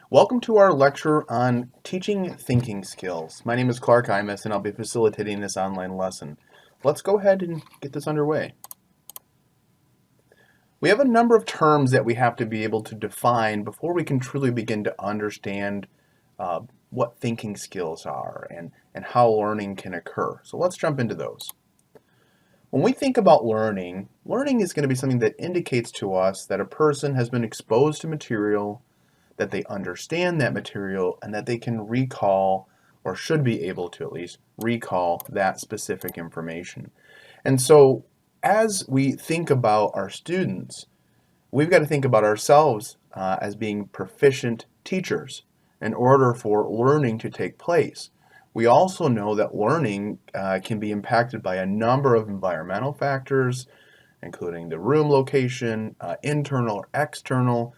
Welcome to our lecture on teaching thinking skills. My name is Clark Imus and I'll be facilitating this online lesson. Let's go ahead and get this underway. We have a number of terms that we have to be able to define before we can truly begin to understand what thinking skills are and how learning can occur. So let's jump into those. When we think about learning, learning is going to be something that indicates to us that a person has been exposed to material, that they understand that material, and that they can recall, or should be able to at least, recall that specific information. And so as we think about our students, we've got to think about ourselves as being proficient teachers in order for learning to take place. We also know that learning can be impacted by a number of environmental factors, including the room location, internal or external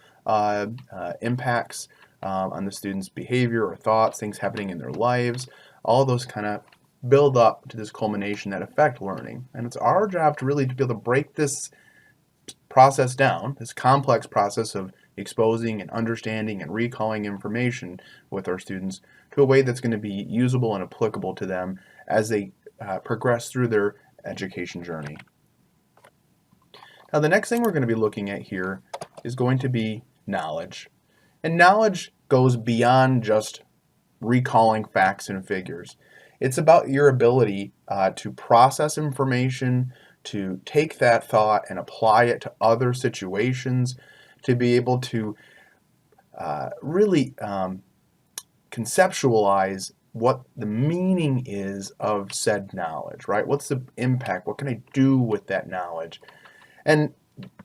impacts on the student's behavior or thoughts, things happening in their lives. All those kind of build up to this culmination that affect learning. And it's our job to really be able to break this process down, this complex process of exposing and understanding and recalling information with our students to a way that's going to be usable and applicable to them as they progress through their education journey. Now the next thing we're going to be looking at here is going to be knowledge. And knowledge goes beyond just recalling facts and figures. It's about your ability to process information, to take that thought and apply it to other situations, to be able to really conceptualize what the meaning is of said knowledge, right? What's the impact? What can I do with that knowledge? And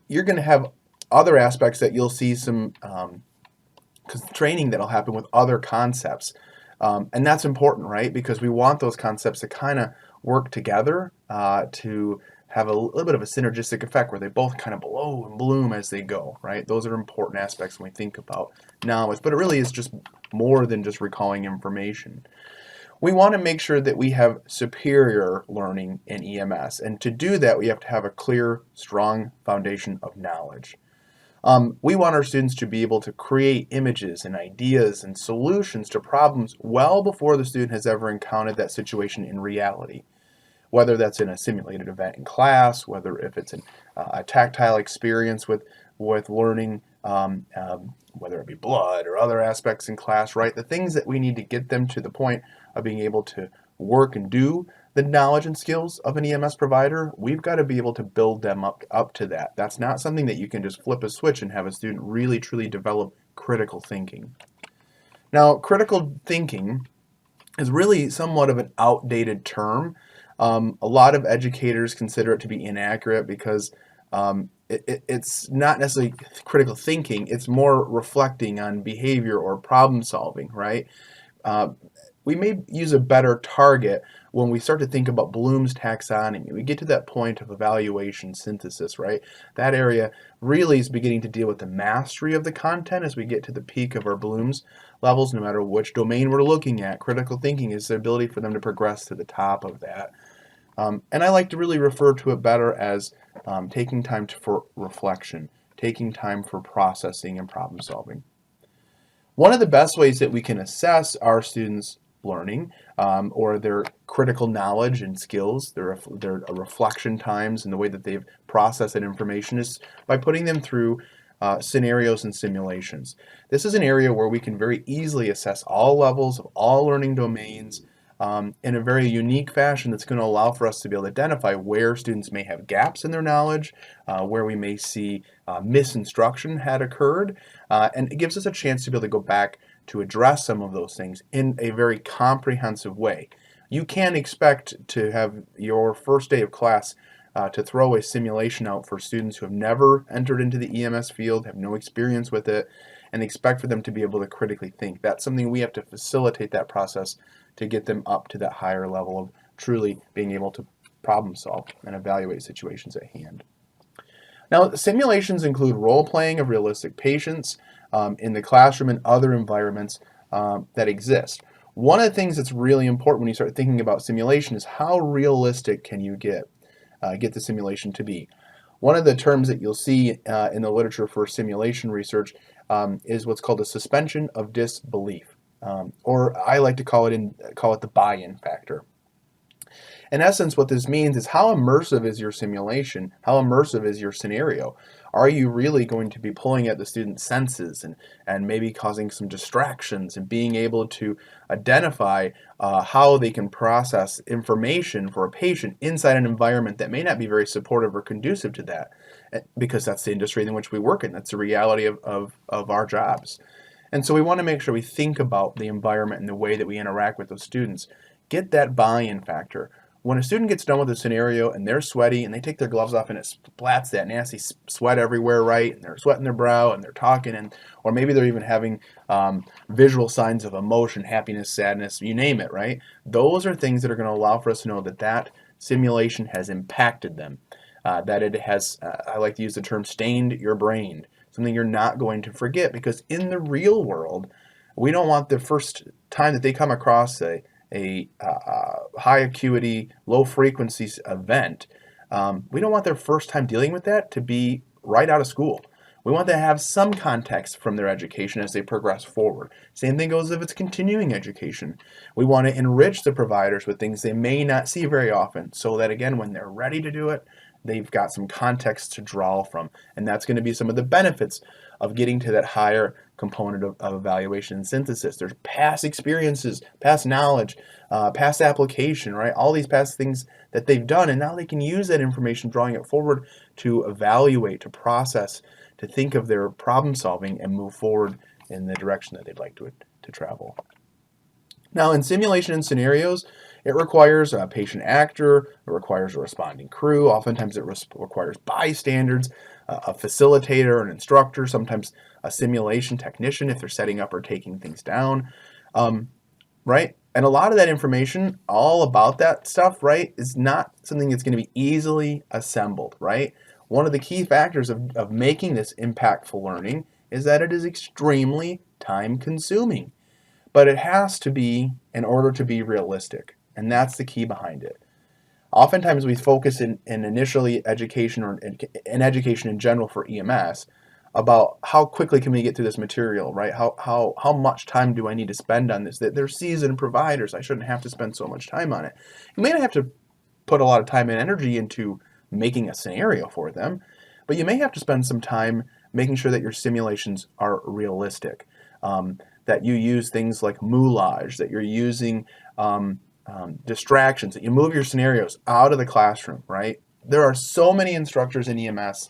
you're going to have other aspects that you'll see some training that'll happen with other concepts. And that's important, right? Because we want those concepts to kind of work together to have a little bit of a synergistic effect where they both kind of blow and bloom as they go, right? Those are important aspects when we think about knowledge, but it really is just more than just recalling information. We want to make sure that we have superior learning in EMS, and to do that we have to have a clear, strong foundation of knowledge. We want our students to be able to create images and ideas and solutions to problems well before the student has ever encountered that situation in reality. Whether that's in a simulated event in class, whether if it's a tactile experience with learning, whether it be blood or other aspects in class, right? The things that we need to get them to the point of being able to work and do the knowledge and skills of an EMS provider, we've got to be able to build them up to that. That's not something that you can just flip a switch and have a student really truly develop critical thinking. Now, critical thinking is really somewhat of an outdated term. A lot of educators consider it to be inaccurate because it's not necessarily critical thinking, it's more reflecting on behavior or problem solving, right? We may use a better target when we start to think about Bloom's taxonomy. We get to that point of evaluation synthesis, right? That area really is beginning to deal with the mastery of the content as we get to the peak of our Bloom's levels, no matter which domain we're looking at. Critical thinking is the ability for them to progress to the top of that. And I like to really refer to it better as taking time for reflection, taking time for processing and problem solving. One of the best ways that we can assess our students' learning or their critical knowledge and skills, their reflection times and the way that they've processed that information is by putting them through scenarios and simulations. This is an area where we can very easily assess all levels of all learning domains in a very unique fashion that's going to allow for us to be able to identify where students may have gaps in their knowledge, where we may see misinstruction had occurred, and it gives us a chance to be able to go back to address some of those things in a very comprehensive way. You can't expect to have your first day of class to throw a simulation out for students who have never entered into the EMS field, have no experience with it, and expect for them to be able to critically think. That's something we have to facilitate that process to get them up to that higher level of truly being able to problem solve and evaluate situations at hand. Now, simulations include role-playing of realistic patients in the classroom and other environments that exist. One of the things that's really important when you start thinking about simulation is how realistic can you get the simulation to be. One of the terms that you'll see in the literature for simulation research is what's called a suspension of disbelief, or I like to call it the buy-in factor. In essence, what this means is how immersive is your simulation? How immersive is your scenario? Are you really going to be pulling at the student's senses and maybe causing some distractions and being able to identify how they can process information for a patient inside an environment that may not be very supportive or conducive to that? Because that's the industry in which we work in. That's the reality of our jobs. And so we want to make sure we think about the environment and the way that we interact with those students. Get that buy-in factor. When a student gets done with a scenario and they're sweaty and they take their gloves off and it splats that nasty sweat everywhere, right? And they're sweating their brow and they're talking, or maybe they're even having visual signs of emotion, happiness, sadness, you name it, right? Those are things that are going to allow for us to know that simulation has impacted them, that it has, I like to use the term, stained your brain, something you're not going to forget, because in the real world, we don't want the first time that they come across a high acuity, low frequency event, we don't want their first time dealing with that to be right out of school. We want them to have some context from their education as they progress forward. Same thing goes if it's continuing education. We want to enrich the providers with things they may not see very often, so that again, when they're ready to do it, they've got some context to draw from. And that's going to be some of the benefits of getting to that higher component of evaluation and synthesis. There's past experiences, past knowledge, past application, right? All these past things that they've done, and now they can use that information, drawing it forward to evaluate, to process, to think of their problem solving and move forward in the direction that they'd like to travel. Now, in simulation and scenarios, it requires a patient actor, it requires a responding crew, oftentimes it requires bystanders, a facilitator, an instructor, sometimes a simulation technician if they're setting up or taking things down, right? And a lot of that information, all about that stuff, right, is not something that's going to be easily assembled, right? One of the key factors of making this impactful learning is that it is extremely time consuming. But it has to be in order to be realistic, and that's the key behind it. Oftentimes we focus in initially education or in education in general for EMS about how quickly can we get through this material, right? How much time do I need to spend on this? That they're seasoned providers. I shouldn't have to spend so much time on it. You may not have to put a lot of time and energy into making a scenario for them, but you may have to spend some time making sure that your simulations are realistic. That you use things like moulage, that you're using distractions, that you move your scenarios out of the classroom, right? There are so many instructors in EMS,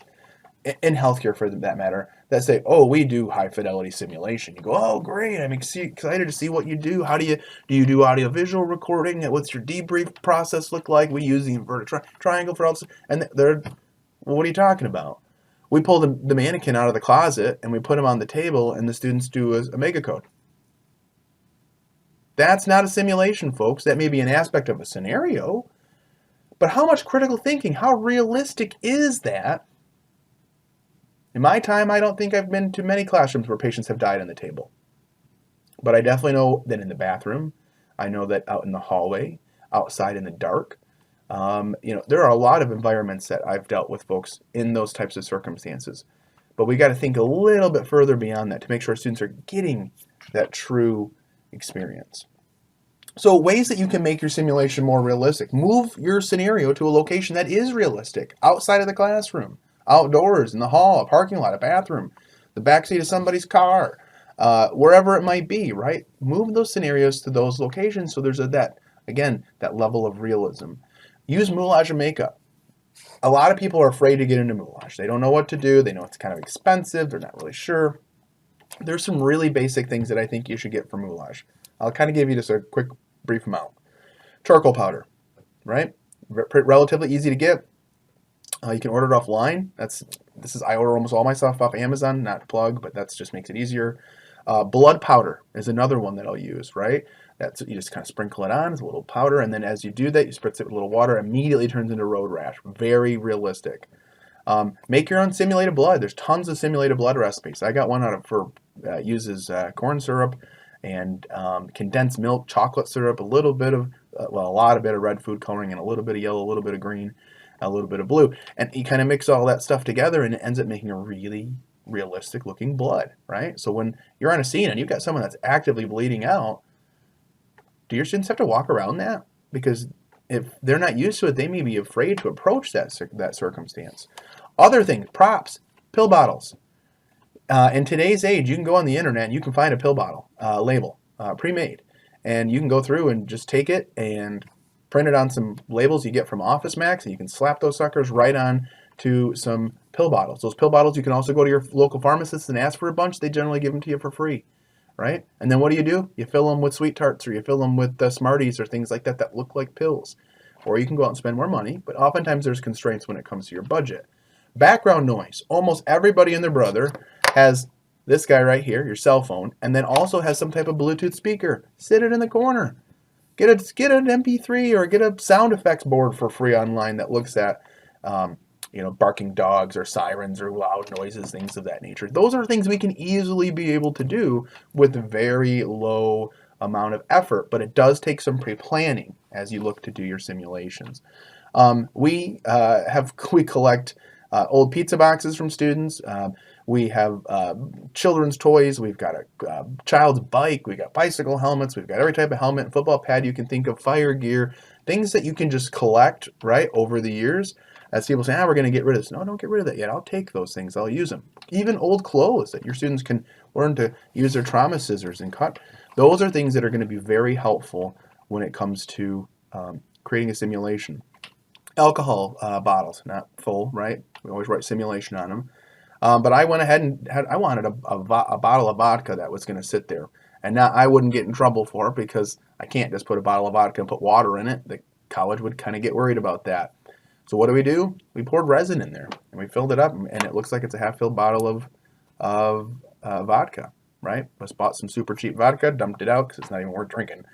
in healthcare for that matter, that say, oh, we do high fidelity simulation. You go, oh, great, I'm excited to see what you do. How do you do audio visual recording? What's your debrief process look like? We use the inverted triangle for all this. And they're, well, what are you talking about? We pull the mannequin out of the closet and we put him on the table and the students do a mega code. That's not a simulation, folks. That may be an aspect of a scenario, but how much critical thinking, how realistic is that? In my time, I don't think I've been to many classrooms where patients have died on the table. But I definitely know that in the bathroom, I know that out in the hallway, outside in the dark, there are a lot of environments that I've dealt with folks in those types of circumstances. But we got to think a little bit further beyond that to make sure students are getting that true experience. So ways that you can make your simulation more realistic. Move your scenario to a location that is realistic, outside of the classroom, outdoors, in the hall, a parking lot, a bathroom, the backseat of somebody's car, wherever it might be, right? Move those scenarios to those locations so there's that level of realism. Use moulage and makeup. A lot of people are afraid to get into moulage. They don't know what to do. They know it's kind of expensive. They're not really sure. There's some really basic things that I think you should get for moulage. I'll kind of give you just a quick, brief amount. Charcoal powder, right? Relatively easy to get. You can order it offline. I order almost all my stuff off Amazon, not to plug, but that just makes it easier. Blood powder is another one that I'll use, right? You just kind of sprinkle it on, it's a little powder, and then as you do that, you spritz it with a little water, immediately turns into road rash. Very realistic. Make your own simulated blood. There's tons of simulated blood recipes. I got one uses corn syrup and condensed milk, chocolate syrup, a lot of red food coloring, and a little bit of yellow, a little bit of green, a little bit of blue. And you kind of mix all that stuff together, and it ends up making a really, realistic looking blood, right? So when you're on a scene and you've got someone that's actively bleeding out, do your students have to walk around that? Because if they're not used to it, they may be afraid to approach that circumstance. Other things, props, pill bottles. In today's age, you can go on the internet and you can find a pill bottle label, pre-made, and you can go through and just take it and print it on some labels you get from Office Max, and you can slap those suckers right on to some pill bottles. Those pill bottles, you can also go to your local pharmacist and ask for a bunch. They generally give them to you for free, right? And then what do? You fill them with Sweet Tarts, or you fill them with Smarties or things like that that look like pills. Or you can go out and spend more money, but oftentimes there's constraints when it comes to your budget. Background noise. Almost everybody and their brother has this guy right here, your cell phone, and then also has some type of Bluetooth speaker. Sit it in the corner. Get an MP3 or get a sound effects board for free online that looks at barking dogs or sirens or loud noises, things of that nature. Those are things we can easily be able to do with very low amount of effort, but it does take some pre-planning as you look to do your simulations. We collect old pizza boxes from students. We have children's toys. We've got a child's bike. We've got bicycle helmets. We've got every type of helmet and football pad you can think of, fire gear, things that you can just collect, right, over the years. As people say, we're going to get rid of this. No, don't get rid of that yet. I'll take those things. I'll use them. Even old clothes that your students can learn to use their trauma scissors and cut. Those are things that are going to be very helpful when it comes to creating a simulation. Alcohol bottles, not full, right? We always write simulation on them. But I went ahead and I wanted a bottle of vodka that was going to sit there. And now I wouldn't get in trouble for it because I can't just put a bottle of vodka and put water in it. The college would kind of get worried about that. So what do? We poured resin in there and we filled it up, and it looks like it's a half-filled bottle of vodka, right? Just bought some super cheap vodka, dumped it out because it's not even worth drinking,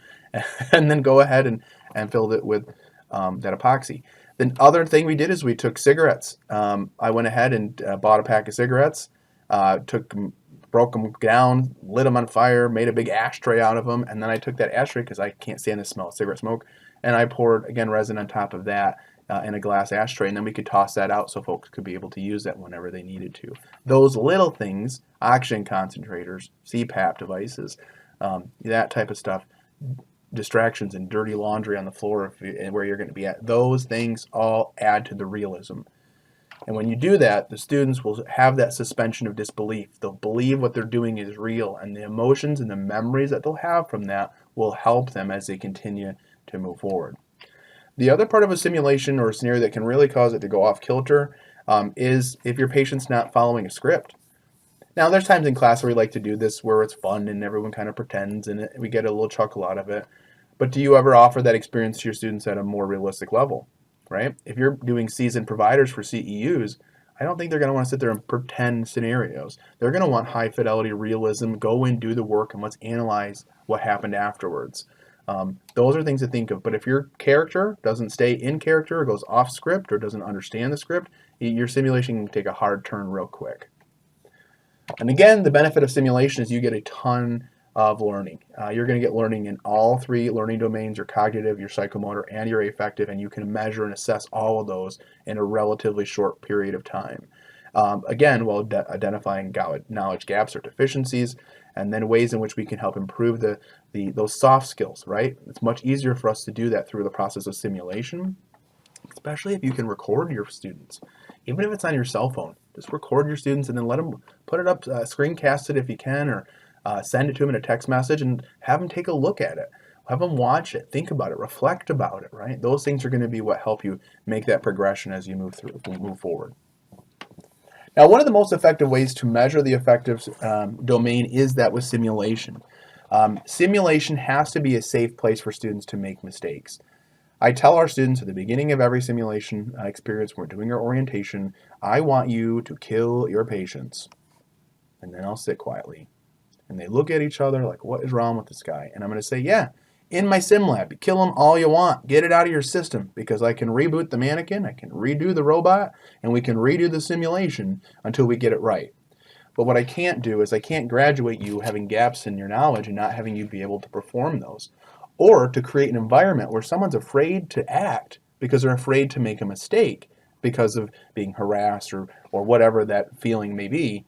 and then go ahead and filled it with that epoxy. The other thing we did is we took cigarettes. I went ahead and bought a pack of cigarettes, broke them down, lit them on fire, made a big ashtray out of them, and then I took that ashtray because I can't stand the smell of cigarette smoke, and I poured, again, resin on top of that in a glass ashtray, and then we could toss that out so folks could be able to use that whenever they needed to. Those little things, oxygen concentrators, CPAP devices, that type of stuff, distractions and dirty laundry on the floor where you're going to be at, those things all add to the realism. And when you do that, the students will have that suspension of disbelief. They'll believe what they're doing is real, and the emotions and the memories that they'll have from that will help them as they continue to move forward. The other part of a simulation or a scenario that can really cause it to go off kilter is if your patient's not following a script. Now, there's times in class where we like to do this where it's fun and everyone kind of pretends and we get a little chuckle out of it. But do you ever offer that experience to your students at a more realistic level, right? If you're doing seasoned providers for CEUs, I don't think they're going to want to sit there and pretend scenarios. They're going to want high fidelity realism, go in, do the work, and let's analyze what happened afterwards. Those are things to think of. But if your character doesn't stay in character or goes off script or doesn't understand the script, your simulation can take a hard turn real quick. And again, the benefit of simulation is you get a ton of learning. You're going to get learning in all three learning domains, your cognitive, your psychomotor, and your affective, and you can measure and assess all of those in a relatively short period of time. Again, while identifying knowledge gaps or deficiencies, and then ways in which we can help improve those soft skills, right? It's much easier for us to do that through the process of simulation, especially if you can record your students. Even if it's on your cell phone, just record your students and then let them put it up, screencast it if you can, or send it to them in a text message and have them take a look at it. Have them watch it, think about it, reflect about it, right? Those things are going to be what help you make that progression as you move forward. Now, one of the most effective ways to measure the affective domain is that with simulation. Simulation has to be a safe place for students to make mistakes. I tell our students at the beginning of every simulation experience when we're doing our orientation, I want you to kill your patients. And then I'll sit quietly. And they look at each other like, what is wrong with this guy? And I'm going to say, yeah, in my sim lab, kill them all you want. Get it out of your system because I can reboot the mannequin, I can redo the robot, and we can redo the simulation until we get it right. But what I can't do is I can't graduate you having gaps in your knowledge and not having you be able to perform those. Or to create an environment where someone's afraid to act because they're afraid to make a mistake because of being harassed or whatever that feeling may be.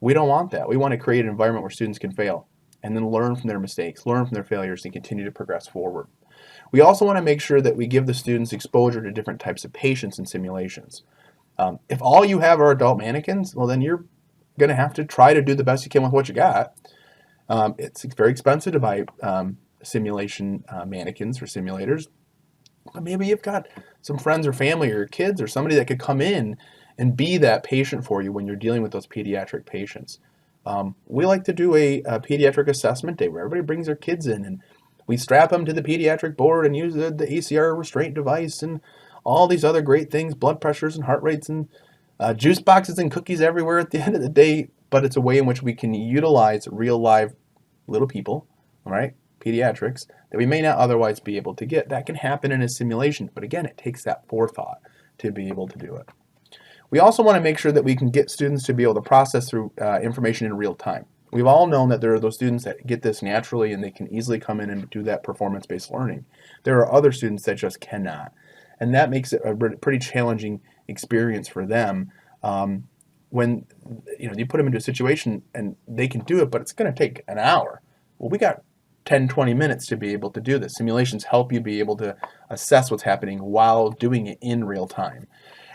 We don't want that. We want to create an environment where students can fail and then learn from their mistakes, learn from their failures, and continue to progress forward. We also want to make sure that we give the students exposure to different types of patients in simulations. If all you have are adult mannequins, well, then you're going to have to try to do the best you can with what you got. It's very expensive to buy simulation mannequins or simulators, but maybe you've got some friends or family or kids or somebody that could come in and be that patient for you when you're dealing with those pediatric patients. We like to do a pediatric assessment day where everybody brings their kids in and we strap them to the pediatric board and use the ACR restraint device and all these other great things, blood pressures and heart rates and juice boxes and cookies everywhere at the end of the day. But it's a way in which we can utilize real live little people, all right, pediatrics, that we may not otherwise be able to get. That can happen in a simulation, but again, it takes that forethought to be able to do it. We also want to make sure that we can get students to be able to process through information in real time. We've all known that there are those students that get this naturally and they can easily come in and do that performance-based learning. There are other students that just cannot. And that makes it a pretty challenging experience for them when you put them into a situation and they can do it, but it's going to take an hour. Well, we got 10, 20 minutes to be able to do this. Simulations help you be able to assess what's happening while doing it in real time.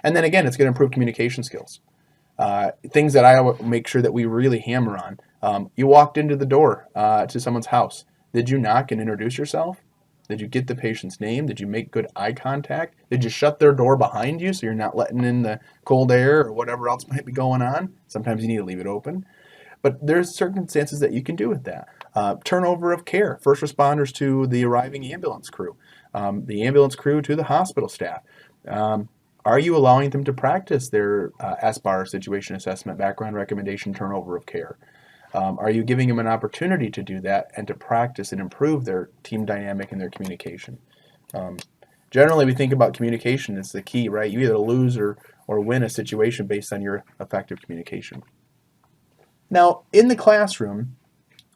And then again, it's going to improve communication skills. Things that I make sure that we really hammer on. You walked into the door to someone's house. Did you knock and introduce yourself? Did you get the patient's name? Did you make good eye contact? Did you shut their door behind you so you're not letting in the cold air or whatever else might be going on? Sometimes you need to leave it open. But there's circumstances that you can do with that. Turnover of care, first responders to the arriving ambulance crew, the ambulance crew to the hospital staff. Are you allowing them to practice their SBAR, situation assessment, background recommendation, turnover of care? Are you giving them an opportunity to do that and to practice and improve their team dynamic and their communication? Generally, we think about communication as the key, right? You either lose or win a situation based on your effective communication. Now, in the classroom,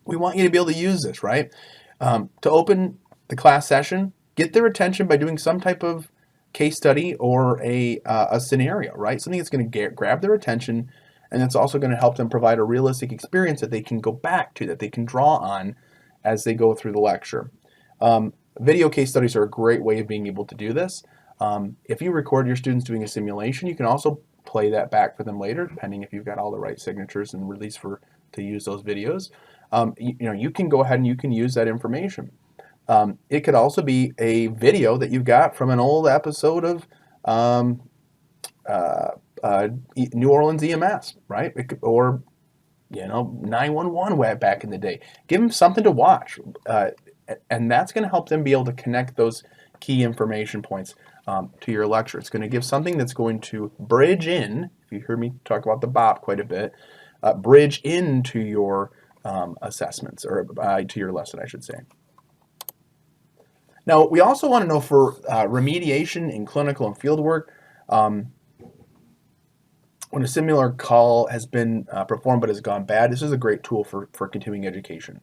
we want you to be able to use this, right? To open the class session, get their attention by doing some type of case study or a scenario, right? Something that's going to grab their attention, and that's also going to help them provide a realistic experience that they can go back to, that they can draw on as they go through the lecture. Video case studies are a great way of being able to do this. If you record your students doing a simulation, you can also play that back for them later, depending if you've got all the right signatures and release to use those videos. You can go ahead and you can use that information. It could also be a video that you've got from an old episode of New Orleans EMS, right? Or 911 way back in the day. Give them something to watch, and that's going to help them be able to connect those key information points to your lecture. It's going to give something that's going to bridge in. If you heard me talk about the BOP quite a bit, bridge into your assessments, or to your lesson, I should say. Now, we also want to know for remediation in clinical and field work, when a similar call has been performed but has gone bad, this is a great tool for continuing education.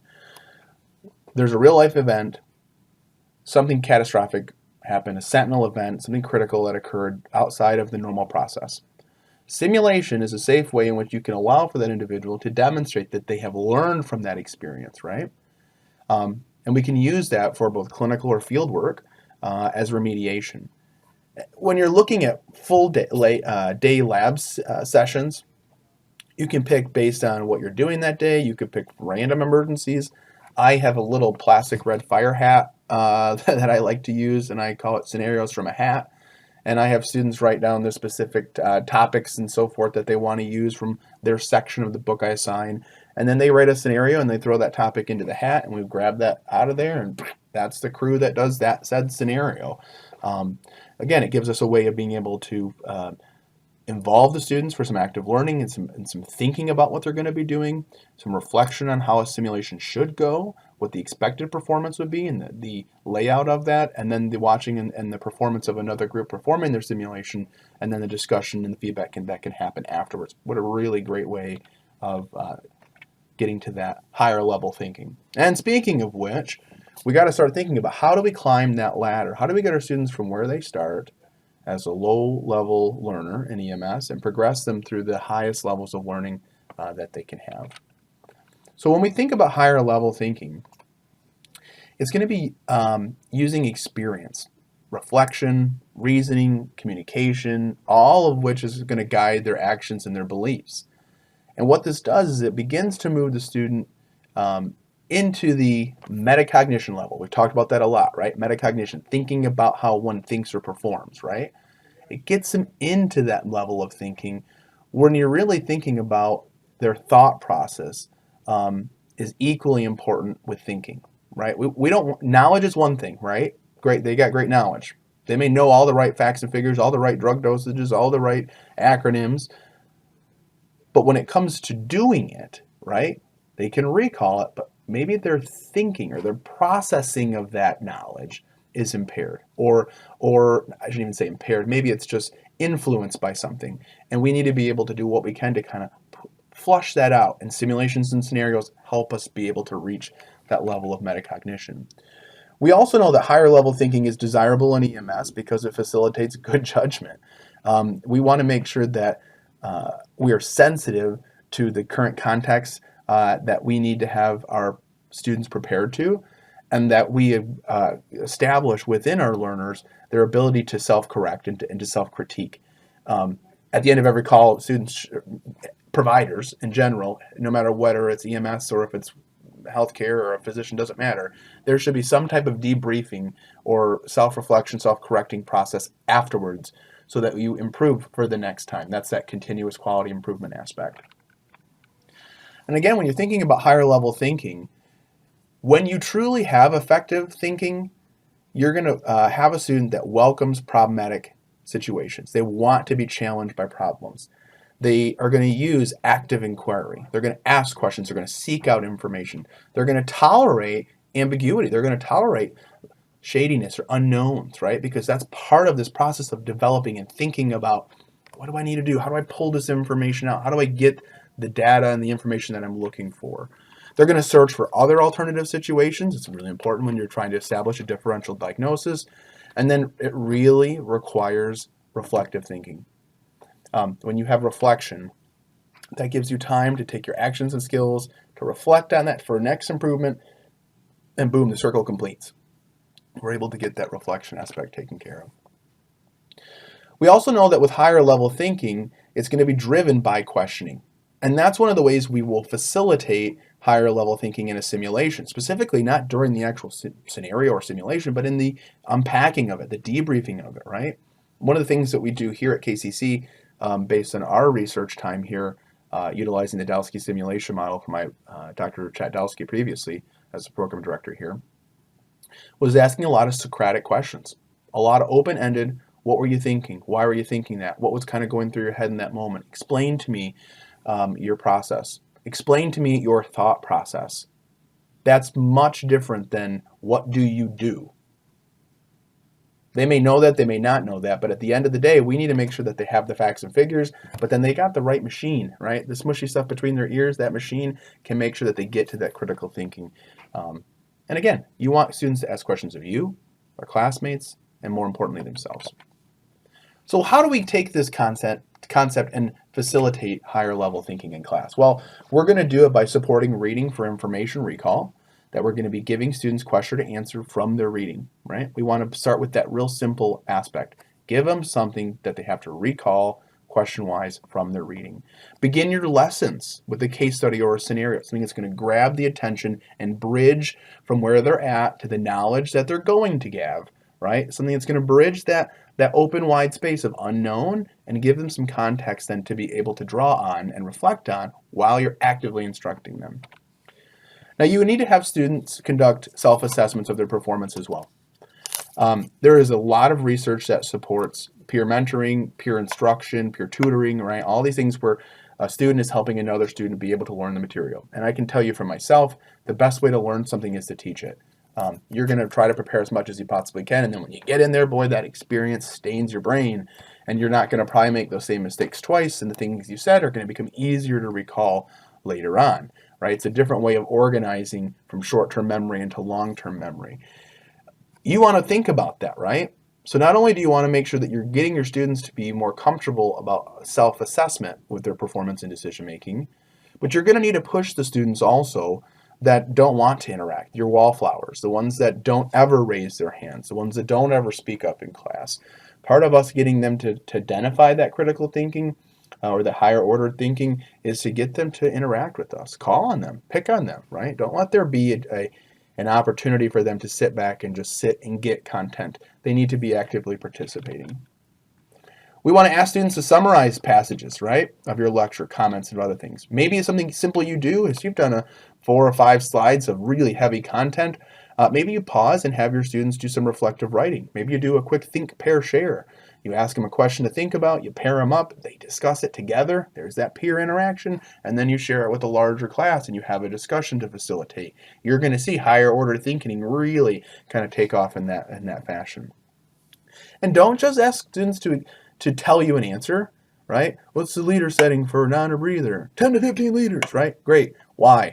There's a real life event, something catastrophic happened, a sentinel event, something critical that occurred outside of the normal process. Simulation is a safe way in which you can allow for that individual to demonstrate that they have learned from that experience, right? And we can use that for both clinical or field work as remediation. When you're looking at full day labs sessions, you can pick based on what you're doing that day. You could pick random emergencies. I have a little plastic red fire hat that I like to use, and I call it Scenarios from a Hat. And I have students write down the specific topics and so forth that they want to use from their section of the book I assign. And then they write a scenario and they throw that topic into the hat, and we grab that out of there, and that's the crew that does that said scenario. Again, it gives us a way of being able to involve the students for some active learning and some thinking about what they're going to be doing, some reflection on how a simulation should go, what the expected performance would be, and the layout of that, and then the watching and the performance of another group performing their simulation, and then the discussion and the feedback that can happen afterwards. What a really great way of getting to that higher level thinking. And speaking of which, we got to start thinking about how do we climb that ladder? How do we get our students from where they start as a low-level learner in EMS and progress them through the highest levels of learning that they can have. So when we think about higher level thinking, it's going to be using experience, reflection, reasoning, communication, all of which is going to guide their actions and their beliefs. And what this does is it begins to move the student into the metacognition level. We've talked about that a lot, right? Metacognition, thinking about how one thinks or performs, right? It gets them into that level of thinking when you're really thinking about their thought process is equally important with thinking, right? We don't, knowledge is one thing, right? Great, they got great knowledge. They may know all the right facts and figures, all the right drug dosages, all the right acronyms, but when it comes to doing it, right, they can recall it, but maybe their thinking or their processing of that knowledge is impaired, or I shouldn't even say impaired, maybe it's just influenced by something, and we need to be able to do what we can to kind of flush that out, and simulations and scenarios help us be able to reach that level of metacognition. We also know that higher level thinking is desirable in EMS because it facilitates good judgment. We want to make sure that we are sensitive to the current context that we need to have our students prepared to, and that we establish within our learners their ability to self-correct and to self-critique. At the end of every call, students, providers in general, no matter whether it's EMS or if it's healthcare or a physician, doesn't matter, there should be some type of debriefing or self-reflection, self-correcting process afterwards so that you improve for the next time. That's that continuous quality improvement aspect. And again, when you're thinking about higher level thinking, when you truly have effective thinking, you're going to have a student that welcomes problematic situations. They want to be challenged by problems. They are going to use active inquiry. They're going to ask questions. They're going to seek out information. They're going to tolerate ambiguity. They're going to tolerate shadiness or unknowns, right? Because that's part of this process of developing and thinking about, what do I need to do? How do I pull this information out? How do I get the data and the information that I'm looking for? They're going to search for other alternative situations. It's really important when you're trying to establish a differential diagnosis. And then it really requires reflective thinking. When you have reflection, that gives you time to take your actions and skills, to reflect on that for next improvement, and boom, the circle completes. We're able to get that reflection aspect taken care of. We also know that with higher level thinking, it's going to be driven by questioning. And that's one of the ways we will facilitate higher level thinking in a simulation, specifically not during the actual scenario or simulation, but in the unpacking of it, the debriefing of it, right? One of the things that we do here at KCC, based on our research time here, utilizing the Delsky simulation model from my Dr. Chad Delsky previously as a program director here, was asking a lot of Socratic questions, a lot of open-ended, what were you thinking? Why were you thinking that? What was kind of going through your head in that moment? Explain to me your process. Explain to me your thought process. That's much different than what do you do? They may know that, they may not know that, but at the end of the day, we need to make sure that they have the facts and figures, but then they got the right machine, right? The smushy stuff between their ears, that machine can make sure that they get to that critical thinking. And again, you want students to ask questions of you, their classmates, and more importantly, themselves. So how do we take this concept and facilitate higher level thinking in class? Well, we're going to do it by supporting reading for information recall, that we're going to be giving students question to answer from their reading, right? We want to start with that real simple aspect. Give them something that they have to recall question-wise from their reading. Begin your lessons with a case study or a scenario, something that's going to grab the attention and bridge from where they're at to the knowledge that they're going to give, right? Something that's going to bridge that open wide space of unknown and give them some context then to be able to draw on and reflect on while you're actively instructing them. Now, you need to have students conduct self-assessments of their performance as well. There is a lot of research that supports peer mentoring, peer instruction, peer tutoring, right? All these things where a student is helping another student be able to learn the material. And I can tell you for myself, the best way to learn something is to teach it. You're going to try to prepare as much as you possibly can, and then when you get in there, boy, that experience stains your brain, and you're not going to probably make those same mistakes twice, and the things you said are going to become easier to recall later on, right? It's a different way of organizing from short-term memory into long-term memory. You want to think about that, right? So not only do you want to make sure that you're getting your students to be more comfortable about self-assessment with their performance and decision-making, But you're going to need to push the students also that don't want to interact, your wallflowers, the ones that don't ever raise their hands, the ones that don't ever speak up in class. Part of us getting them to identify that critical thinking or the higher order thinking is to get them to interact with us. Call on them, pick on them, right? Don't let there be an opportunity for them to sit back and just sit and get content. They need to be actively participating. We want to ask students to summarize passages, right, of your lecture, comments, and other things. Maybe something simple you do is you've done 4 or 5 slides of really heavy content. Maybe you pause and have your students do some reflective writing. Maybe you do a quick think, pair, share. You ask them a question to think about, you pair them up, they discuss it together, there's that peer interaction, and then you share it with a larger class and you have a discussion to facilitate. You're going to see higher order thinking really kind of take off in that fashion. And don't just ask students to tell you an answer, right? What's the liter setting for a non-rebreather? 10 to 15 liters, right? Great. Why?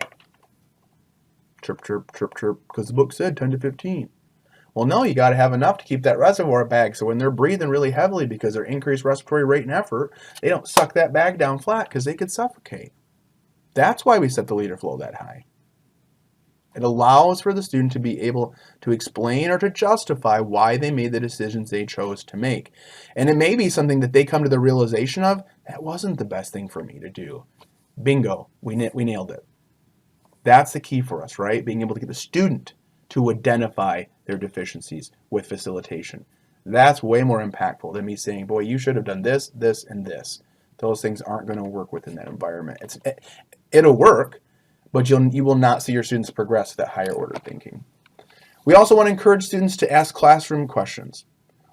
Chirp, chirp, chirp, chirp, because the book said 10 to 15. Well, no, you got to have enough to keep that reservoir bag. So when they're breathing really heavily because their increased respiratory rate and effort, they don't suck that bag down flat because they could suffocate. That's why we set the liter flow that high. It allows for the student to be able to explain or to justify why they made the decisions they chose to make. And it may be something that they come to the realization of, that wasn't the best thing for me to do. Bingo, we nailed it. That's the key for us, right? Being able to get the student to identify their deficiencies with facilitation. That's way more impactful than me saying, boy, you should have done this, this, and this. Those things aren't going to work within that environment. It'll work, but you will not see your students progress to that higher order thinking. We also want to encourage students to ask classroom questions.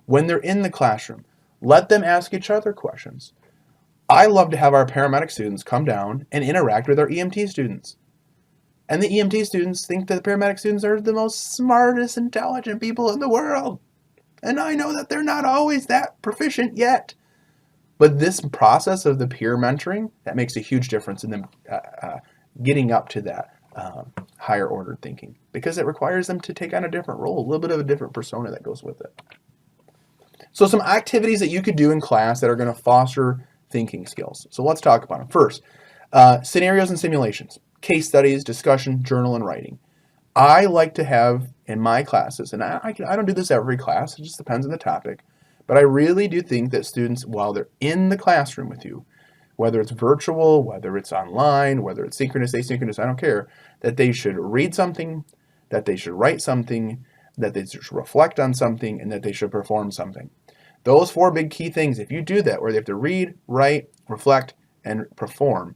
When they're in the classroom, let them ask each other questions. I love to have our paramedic students come down and interact with our EMT students. And the EMT students think that the paramedic students are the most smartest, intelligent people in the world. And I know that they're not always that proficient yet. But this process of the peer mentoring, that makes a huge difference in them getting up to that higher order thinking, because it requires them to take on a different role, a little bit of a different persona that goes with it. So some activities that you could do in class that are going to foster thinking skills. So let's talk about them. First, scenarios and simulations, case studies, discussion, journal, and writing. I like to have in my classes, and I don't do this every class, it just depends on the topic, but I really do think that students, while they're in the classroom with you, whether it's virtual, whether it's online, whether it's synchronous, asynchronous, I don't care, that they should read something, that they should write something, that they should reflect on something, and that they should perform something. Those 4 big key things, if you do that, where they have to read, write, reflect, and perform,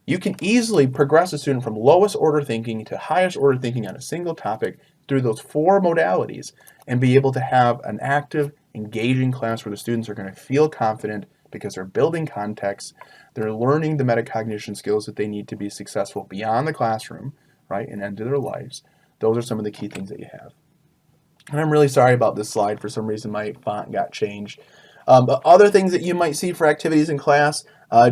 you can easily progress a student from lowest order thinking to highest order thinking on a single topic through those 4 modalities and be able to have an active, engaging class where the students are going to feel confident because they're building context, they're learning the metacognition skills that they need to be successful beyond the classroom, right, and into their lives. Those are some of the key things that you have. And I'm really sorry about this slide. For some reason, my font got changed. But other things that you might see for activities in class,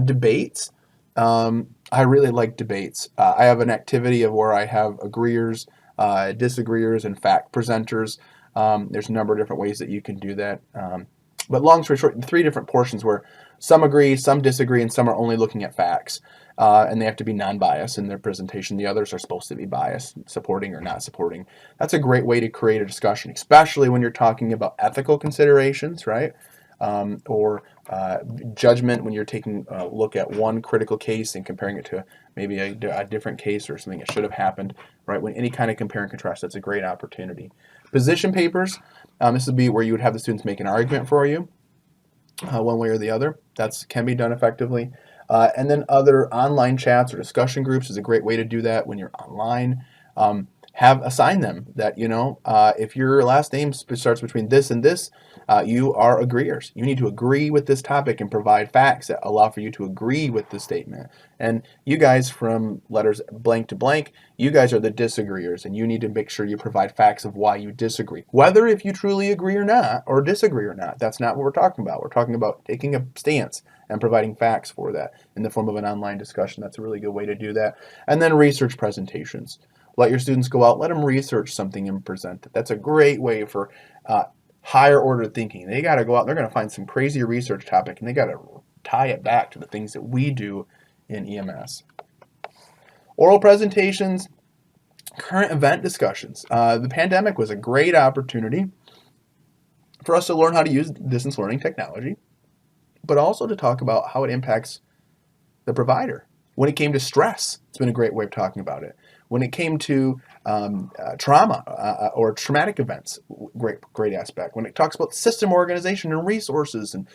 debates. I really like debates. I have an activity of where I have agreeers, disagreeers, and fact presenters. There's a number of different ways that you can do that. But long story short, 3 different portions where some agree, some disagree, and some are only looking at facts. And they have to be non-biased in their presentation. The others are supposed to be biased, supporting or not supporting. That's a great way to create a discussion, especially when you're talking about ethical considerations, right? Or judgment when you're taking a look at one critical case and comparing it to maybe a different case or something that should have happened, right? When any kind of compare and contrast, that's a great opportunity. Position papers, this would be where you would have the students make an argument for you, one way or the other. That can be done effectively. And then other online chats or discussion groups is a great way to do that when you're online. Assign them that, if your last name starts between this and this, you are agreeers. You need to agree with this topic and provide facts that allow for you to agree with the statement. And you guys, from letters blank to blank, you guys are the disagreeers, and you need to make sure you provide facts of why you disagree. Whether if you truly agree or not, or disagree or not, that's not what we're talking about. We're talking about taking a stance and providing facts for that in the form of an online discussion. That's a really good way to do that. And then research presentations. Let your students go out, let them research something and present it. That's a great way for higher order thinking. They got to go out, they're going to find some crazy research topic, and they got to tie it back to the things that we do in EMS. Oral presentations, current event discussions. The pandemic was a great opportunity for us to learn how to use distance learning technology, but also to talk about how it impacts the provider. When it came to stress, it's been a great way of talking about it. When it came to trauma or traumatic events, great aspect. When it talks about system organization and resources, and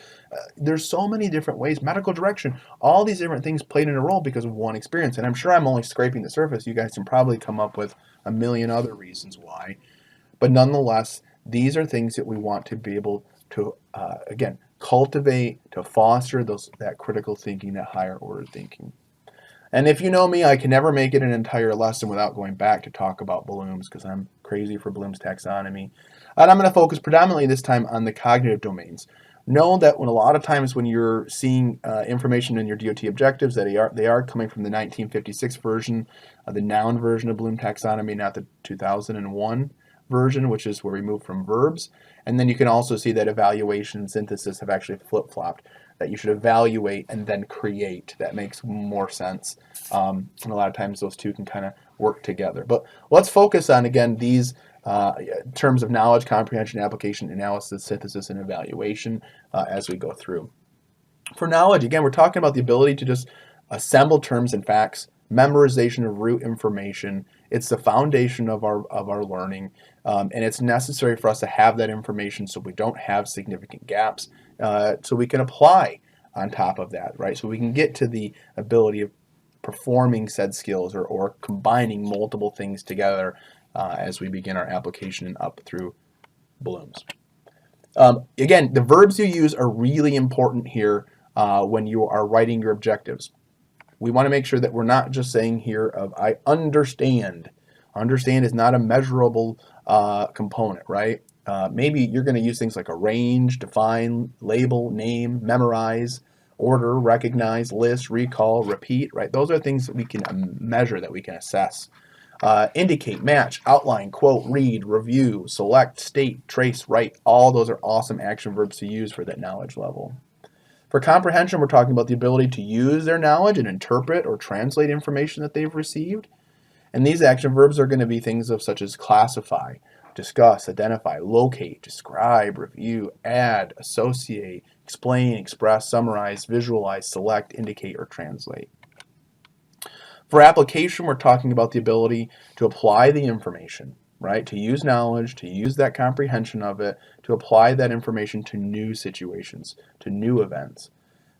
there's so many different ways, medical direction, all these different things played in a role because of one experience. And I'm sure I'm only scraping the surface. You guys can probably come up with a million other reasons why. But nonetheless, these are things that we want to be able to, again, cultivate, to foster that critical thinking, that higher order thinking. And if you know me, I can never make it an entire lesson without going back to talk about Bloom's, because I'm crazy for Bloom's taxonomy. And I'm going to focus predominantly this time on the cognitive domains. Know that when a lot of times when you're seeing information in your DOT objectives, that they are coming from the 1956 version, the noun version of Bloom taxonomy, not the 2001 version, which is where we move from verbs. And then you can also see that evaluation and synthesis have actually flip-flopped, that you should evaluate and then create. That makes more sense. And a lot of times those two can kind of work together. But let's focus on, again, these terms of knowledge, comprehension, application, analysis, synthesis, and evaluation as we go through. For knowledge, again, we're talking about the ability to just assemble terms and facts, memorization of root information. It's the foundation of our learning, and it's necessary for us to have that information so we don't have significant gaps, so we can apply on top of that, right? So we can get to the ability of performing said skills or combining multiple things together as we begin our application and up through Bloom's. Again, the verbs you use are really important here when you are writing your objectives. We want to make sure that we're not just saying here of I understand. Understand is not a measurable component, right? Maybe you're going to use things like arrange, define, label, name, memorize, order, recognize, list, recall, repeat, right? Those are things that we can measure, that we can assess. Indicate, match, outline, quote, read, review, select, state, trace, write. All those are awesome action verbs to use for that knowledge level. For comprehension, we're talking about the ability to use their knowledge and interpret or translate information that they've received. And these action verbs are going to be things such as classify, discuss, identify, locate, describe, review, add, associate, explain, express, summarize, visualize, select, indicate, or translate. For application, we're talking about the ability to apply the information, right? To use knowledge, to use that comprehension of it, to apply that information to new situations, to new events.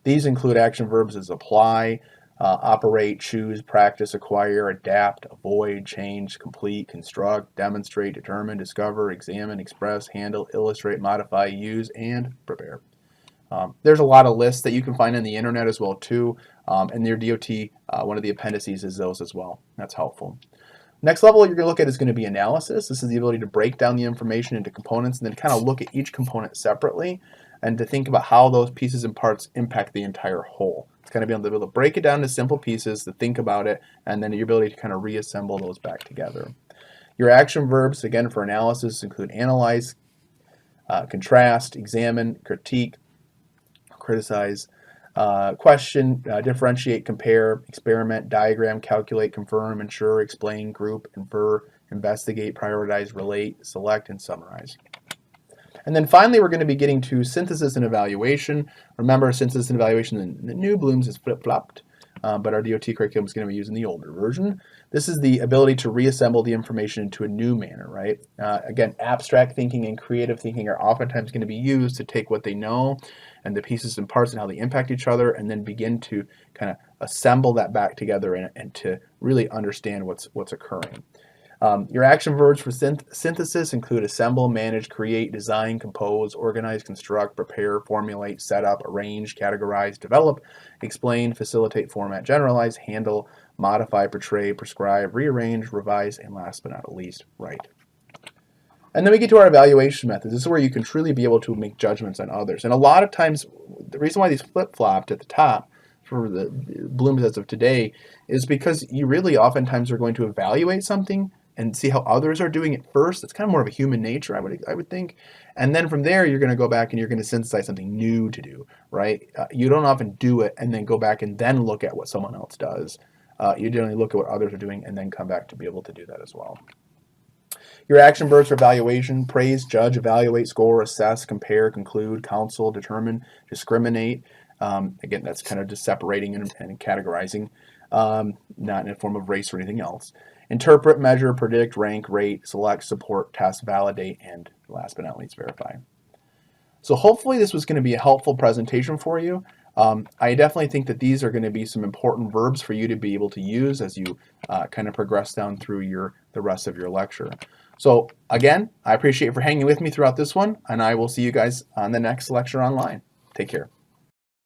These include action verbs as apply, operate, choose, practice, acquire, adapt, avoid, change, complete, construct, demonstrate, determine, discover, examine, express, handle, illustrate, modify, use, and prepare. There's a lot of lists that you can find on the internet as well too, and your DOT, one of the appendices is those as well. That's helpful. Next level you're going to look at is going to be analysis. This is the ability to break down the information into components and then kind of look at each component separately and to think about how those pieces and parts impact the entire whole. It's going to be able to break it down to simple pieces, to think about it, and then your ability to kind of reassemble those back together. Your action verbs, again, for analysis include analyze, contrast, examine, critique, criticize, question, differentiate, compare, experiment, diagram, calculate, confirm, ensure, explain, group, infer, investigate, prioritize, relate, select, and summarize. And then finally, we're going to be getting to synthesis and evaluation. Remember, synthesis and evaluation in the new Bloom's is flip-flopped, but our DOT curriculum is going to be using the older version. This is the ability to reassemble the information into a new manner, right? Again, abstract thinking and creative thinking are oftentimes going to be used to take what they know and the pieces and parts and how they impact each other, and then begin to kind of assemble that back together and to really understand what's occurring. Your action verbs for synthesis include assemble, manage, create, design, compose, organize, construct, prepare, formulate, set up, arrange, categorize, develop, explain, facilitate, format, generalize, handle, modify, portray, prescribe, rearrange, revise, and last but not least, write. And then we get to our evaluation methods. This is where you can truly be able to make judgments on others. And a lot of times, the reason why these flip-flopped at the top for the Bloom's as of today is because you really oftentimes are going to evaluate something and see how others are doing it first. It's kind of more of a human nature, I would think. And then from there, you're going to go back and you're going to synthesize something new to do, right? You don't often do it and then go back and then look at what someone else does. You generally look at what others are doing and then come back to be able to do that as well. Your action verbs for evaluation: praise, judge, evaluate, score, assess, compare, conclude, counsel, determine, discriminate. Again, that's kind of just separating and categorizing, not in a form of race or anything else. Interpret, measure, predict, rank, rate, select, support, test, validate, and last but not least, verify. So hopefully this was going to be a helpful presentation for you. I definitely think that these are going to be some important verbs for you to be able to use as you kind of progress down through the rest of your lecture. So again, I appreciate you for hanging with me throughout this one, and I will see you guys on the next lecture online. Take care.